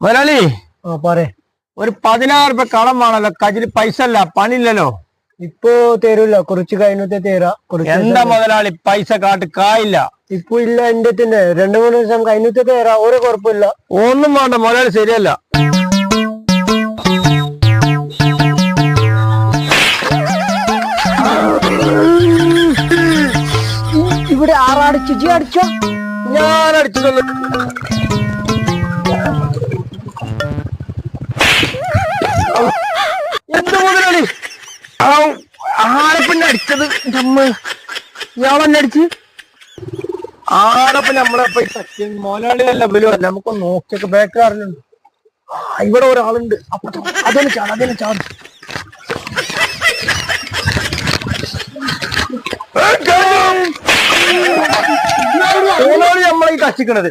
മുതലാളി പറ. ഒരു 16 കടം വേണല്ലോ, കയ്യിൽ പൈസ അല്ല, പണിയില്ലല്ലോ. ഇപ്പൊ തരൂല, കുറച്ച് കഴിഞ്ഞിട്ട് തരാ. എന്താ മുതലാളി പൈസ കായില്ല? ഇപ്പൊ ഇല്ല, എന്റെ തന്നെ 2-3 ദിവസം കഴിഞ്ഞിട്ട് തരാ. ഒരു കുഴപ്പമില്ല. ഒന്നും വേണ്ട മുതലാളി, ശരിയല്ല. ഇവിടെ ആറടിച്ചു? ജി അടിച്ചോ? ഞാൻ അടിച്ചതല്ല. എന്ത് മുതലാളി ആരപ്പിന്നെ അടിച്ചത്? ഇയാളെന്നെ അടിച്ച് ആരപ്പ നമ്മളെ മുതലാളിയല്ല ബലുവല്ല. നമുക്കൊന്ന് നോക്കിയൊക്കെ ബേക്കാറിലുണ്ട്. ഇവിടെ ഒരാളുണ്ട്. അപ്പൊ അതൊന്ന് ചാട്. മുതലാളി നമ്മളെ ഈ കച്ചിക്കണത്